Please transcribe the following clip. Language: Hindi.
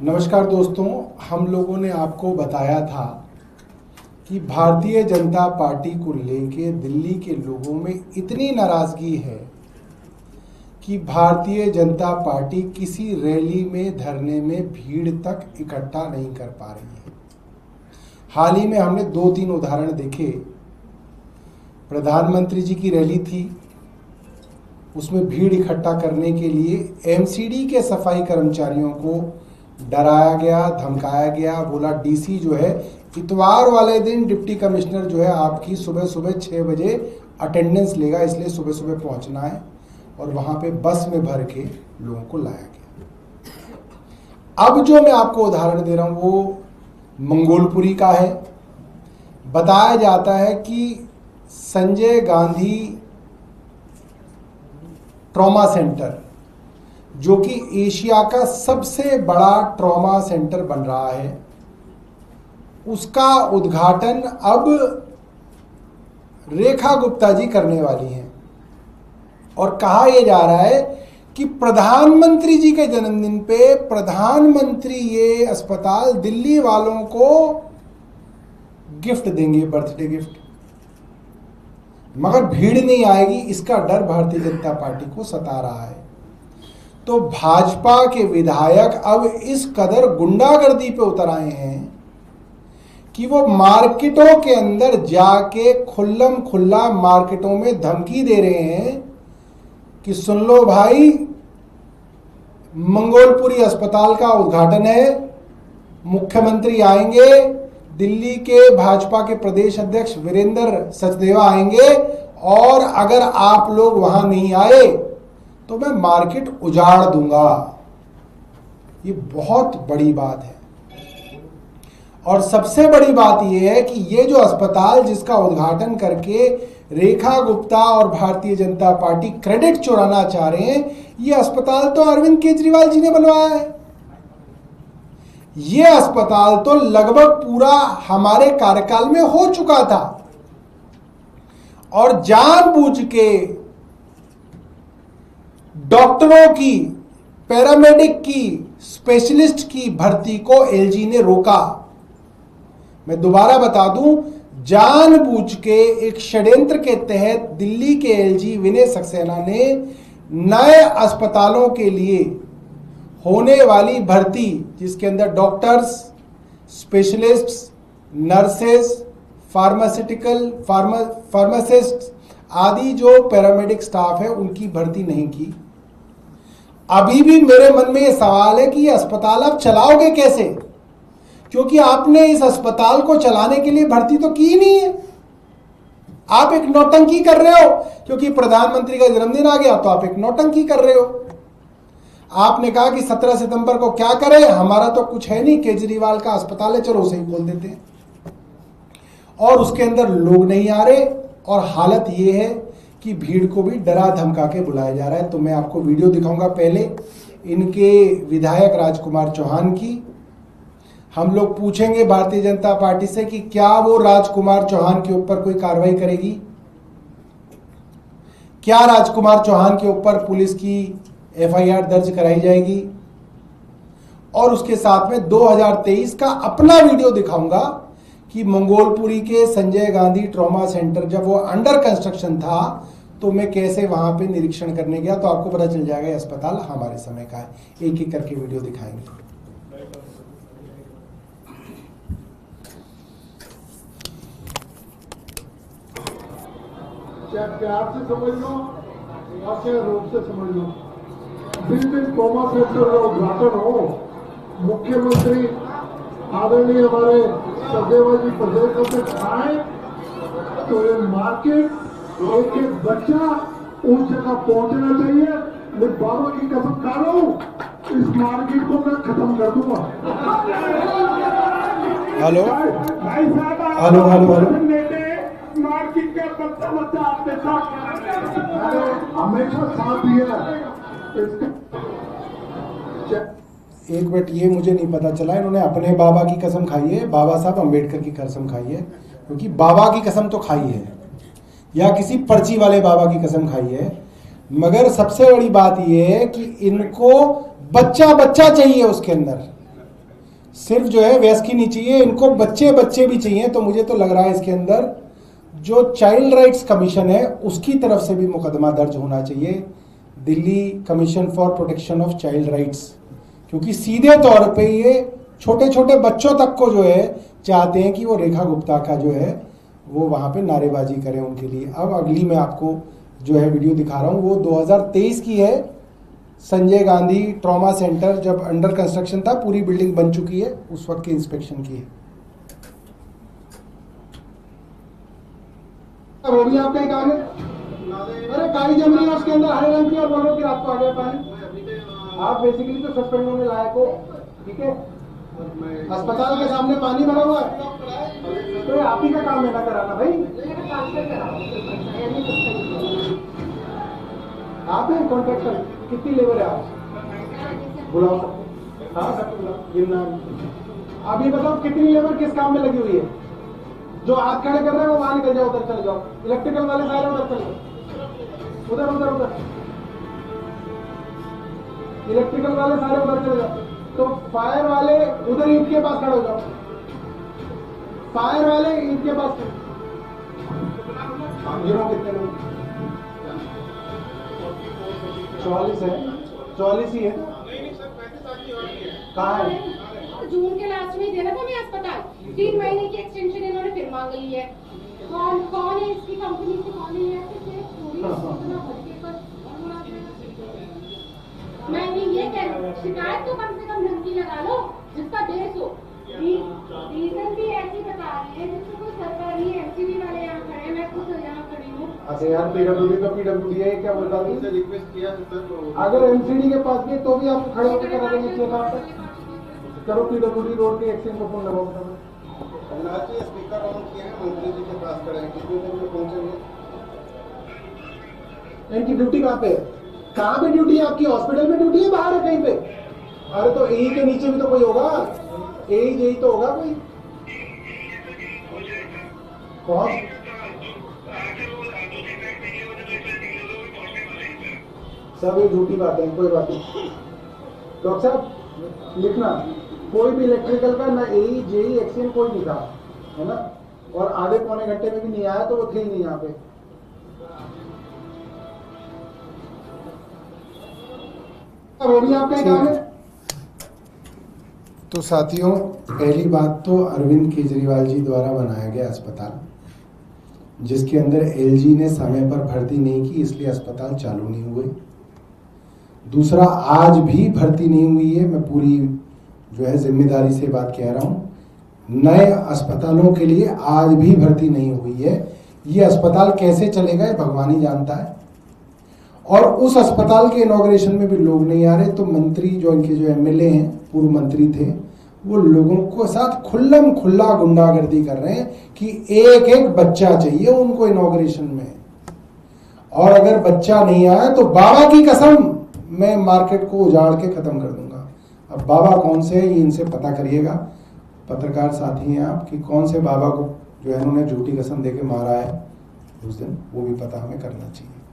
नमस्कार दोस्तों, हम लोगों ने आपको बताया था कि भारतीय जनता पार्टी को लेके दिल्ली के लोगों में इतनी नाराज़गी है कि भारतीय जनता पार्टी किसी रैली में, धरने में भीड़ तक इकट्ठा नहीं कर पा रही है। हाल ही में हमने 2-3 उदाहरण देखे। प्रधानमंत्री जी की रैली थी, उसमें भीड़ इकट्ठा करने के लिए एमसीडी के सफाई कर्मचारियों को डराया गया, धमकाया गया, बोला डीसी जो है इतवार वाले दिन डिप्टी कमिश्नर जो है आपकी सुबह सुबह 6 बजे अटेंडेंस लेगा, इसलिए सुबह सुबह पहुंचना है। और वहां पे बस में भर के लोगों को लाया गया। अब जो मैं आपको उदाहरण दे रहा हूं वो मंगोलपुरी का है। बताया जाता है कि संजय गांधी ट्रॉमा सेंटर, जो कि एशिया का सबसे बड़ा ट्रॉमा सेंटर बन रहा है, उसका उद्घाटन अब रेखा गुप्ता जी करने वाली हैं। और कहा यह जा रहा है कि प्रधानमंत्री जी के जन्मदिन पे प्रधानमंत्री ये अस्पताल दिल्ली वालों को गिफ्ट देंगे, बर्थडे गिफ्ट। मगर भीड़ नहीं आएगी, इसका डर भारतीय जनता पार्टी को सता रहा है। तो भाजपा के विधायक अब इस कदर गुंडागर्दी पे उतर आए हैं कि वो मार्केटों के अंदर जाके खुल्लम खुल्ला मार्केटों में धमकी दे रहे हैं कि सुन लो भाई, मंगोलपुरी अस्पताल का उद्घाटन है, मुख्यमंत्री आएंगे, दिल्ली के भाजपा के प्रदेश अध्यक्ष वीरेंद्र सचदेवा आएंगे, और अगर आप लोग वहां नहीं आए तो मैं मार्केट उजाड़ दूंगा। ये बहुत बड़ी बात है। और सबसे बड़ी बात यह है कि ये जो अस्पताल जिसका उद्घाटन करके रेखा गुप्ता और भारतीय जनता पार्टी क्रेडिट चुराना चाह रहे हैं, ये अस्पताल तो अरविंद केजरीवाल जी ने बनवाया है। ये अस्पताल तो लगभग पूरा हमारे कार्यकाल में हो चुका था। और जानबूझ के डॉक्टरों की, पैरामेडिक की, स्पेशलिस्ट की भर्ती को एलजी ने रोका। मैं दोबारा बता दूं, जानबूझ के एक षड्यंत्र के तहत दिल्ली के एलजी विनय सक्सेना ने नए अस्पतालों के लिए होने वाली भर्ती, जिसके अंदर डॉक्टर्स, स्पेशलिस्ट्स, नर्सेस, फार्मासिस्ट आदि जो पैरामेडिक स्टाफ है, उनकी भर्ती नहीं की। अभी भी मेरे मन में यह सवाल है कि यह अस्पताल आप चलाओगे कैसे, क्योंकि आपने इस अस्पताल को चलाने के लिए भर्ती तो की नहीं है। आप एक नौटंकी कर रहे हो, क्योंकि प्रधानमंत्री का जन्मदिन आ गया तो आप एक नौटंकी कर रहे हो। आपने कहा कि 17 सितंबर को क्या करें, हमारा तो कुछ है नहीं, केजरीवाल का अस्पताल है, चलो उसे ही खोल देते हैं। और उसके अंदर लोग नहीं आ रहे, और हालत ये है कि भीड़ को भी डरा धमका के बुलाया जा रहा है। तो मैं आपको वीडियो दिखाऊंगा पहले इनके विधायक राजकुमार चौहान की। हम लोग पूछेंगे भारतीय जनता पार्टी से कि क्या वो राजकुमार चौहान के ऊपर कोई कार्रवाई करेगी, क्या राजकुमार चौहान के ऊपर पुलिस की एफआईआर दर्ज कराई जाएगी। और उसके साथ में 2023 का अपना वीडियो दिखाऊंगा कि मंगोलपुरी के संजय गांधी ट्रॉमा सेंटर जब वो अंडर कंस्ट्रक्शन था तो मैं कैसे वहां पे निरीक्षण करने गया, तो आपको पता चल जाएगा ये अस्पताल हमारे समय का है। एक एक करके वीडियो दिखाएंगे। चाहे प्यार से समझ लो और चाहे रूप से समझ लो, जिस दिन ट्रॉमा सेंटर का उद्घाटन हो, मुख्यमंत्री आदरणीय हमारे सचदेवा जी प्रदेश अध्यक्ष आए तो ये मार्केट, एक एक बच्चा उस जगह पहुंचना चाहिए। मैं बाबा की कसम खा रहा हूं, इस मार्केट को मैं खत्म कर दूंगा। Hello hello hello hello, market का बच्चा बच्चा आपके साथ हमेशा साथ दिया। एक मिनट, ये मुझे नहीं पता चला इन्होंने अपने बाबा की कसम खाई है, बाबा साहब अंबेडकर की कसम खाई है, क्योंकि बाबा की कसम तो खाई है या किसी पर्ची वाले बाबा की कसम खाई है। मगर सबसे बड़ी बात यह है कि इनको बच्चा बच्चा चाहिए उसके अंदर, सिर्फ जो है वयस्क ही नहीं चाहिए, इनको बच्चे बच्चे भी चाहिए। तो मुझे तो लग रहा है इसके अंदर जो चाइल्ड राइट्स कमीशन है उसकी तरफ से भी मुकदमा दर्ज होना चाहिए, Delhi commission for protection of child rights, क्योंकि सीधे तौर पे ये छोटे छोटे बच्चों तक को जो है चाहते हैं कि वो रेखा गुप्ता का जो है वो वहाँ पे नारेबाजी करें उनके लिए। अब अगली मैं आपको जो है वीडियो दिखा रहा हूँ, वो 2023 की है। संजय गांधी ट्रॉमा सेंटर जब अंडर कंस्ट्रक्शन था, पूरी बिल्डिंग बन चुकी है, उस वक्त की इंस्पेक्शन की है। वो भी आपका ही काम है। अरे काई जम रही है उसके अंदर हरे रंग की, और बोलो कि आपको आ गया पानी। आप बेसिकली तो सस्पेंड होने लायक हो, ठीक है। अस्पताल के सामने पानी भरा हुआ है, तो आप ही का काम है ना कराना भाई। आप हैं कॉन्ट्रैक्टर, कितनी लेबर है आप? बुलाओ सबको, हाँ सबको बुलाओ, गिनना। आप ये बताओ कितनी लेबर किस काम में लगी हुई है? जो हाथ खड़े कर रहे हैं वो वहां निकल जाओ, उधर चले जाओ। इलेक्ट्रिकल वाले सारे उधर चले जाओ, उधर उधर उधर। इलेक्ट्रिकल वाले सारे उधर चले जाओ। तो फायर वाले उधर ईंट के पास खड़े हो जाओ, फायर वाले ईंट के पास। गिनो कितने लोग? 44 है, 44 ही है। कहाँ है? जून के लास्ट में देना था मैं अस्पताल, 3 महीने की एक्सटेंशन इन्होंने फिर मांग ली है। कौन है इसकी कंपनी से, कौन है? मैं ये कह रही हूँ, शिकायत तो कम से कम ढंग की लगा लो जिसका बेस हो। रीजन भी ऐसी बता रही है जिससे कोई सरकारी एमसीबी वाले यहाँ खड़े हैं, मैं खुद यहाँ खड़ी हूँ। अच्छा यार, पीडब्ल्यूडी तो पीडब्ल्यूडी है, क्या बोलता हूँ? रिक्वेस्ट किया है सर, अगर एमसीडी के पास भी तो भी आप खड़े होकर करा देंगे 6 साल तक। करो पीडब्ल्यूडी रोड के एक्सचेंज को फोन लगाओ। स्पीकर ऑन किए हैं, मंत्री जी के पास करें, कितनी देर में पहुंचेंगे? इनकी ड्यूटी कहाँ पे है? कहाँ पे ड्यूटी है आपकी? हॉस्पिटल में ड्यूटी है, बाहर है कहीं पे? अरे तो ए के नीचे भी तो कोई होगा, ए तो होगा कोई। कौन? सब ये झूठी बातें हैं, कोई बात नहीं। डॉक्टर साहब लिखना, कोई भी इलेक्ट्रिकल का ना ए जेई एक्सचेंज कोई नहीं था, है ना। और आधे पौने घंटे में भी नहीं आया तो वो थे ही नहीं यहाँ पे। वो भी आपका ही काम है। तो साथियों, पहली बात तो अरविंद केजरीवाल जी द्वारा बनाया गया अस्पताल, जिसके अंदर एलजी ने समय पर भर्ती नहीं की, इसलिए अस्पताल चालू नहीं हुए। दूसरा, आज भी भर्ती नहीं हुई है, मैं पूरी जो है जिम्मेदारी से बात कह रहा हूँ, नए अस्पतालों के लिए आज भी भर्ती नहीं हुई है। ये अस्पताल कैसे चलेगा ये भगवान ही जानता है। और उस अस्पताल के इनॉग्रेशन में भी लोग नहीं आ रहे, तो मंत्री जो इनके जो एमएलए हैं, पूर्व मंत्री थे, वो लोगों को साथ खुल्लम खुल्ला गुंडागर्दी कर रहे हैं कि एक एक बच्चा चाहिए उनको इनॉग्रेशन में, और अगर बच्चा नहीं आया तो बाबा की कसम मैं मार्केट को उजाड़ के खत्म कर दूंगा। अब बाबा कौन से है ये इनसे पता करिएगा, पत्रकार साथी हैं आप, कि कौन से बाबा को जो है इन्होंने झूठी कसम देके मारा है उस दिन, वो भी पता हमें करना चाहिए।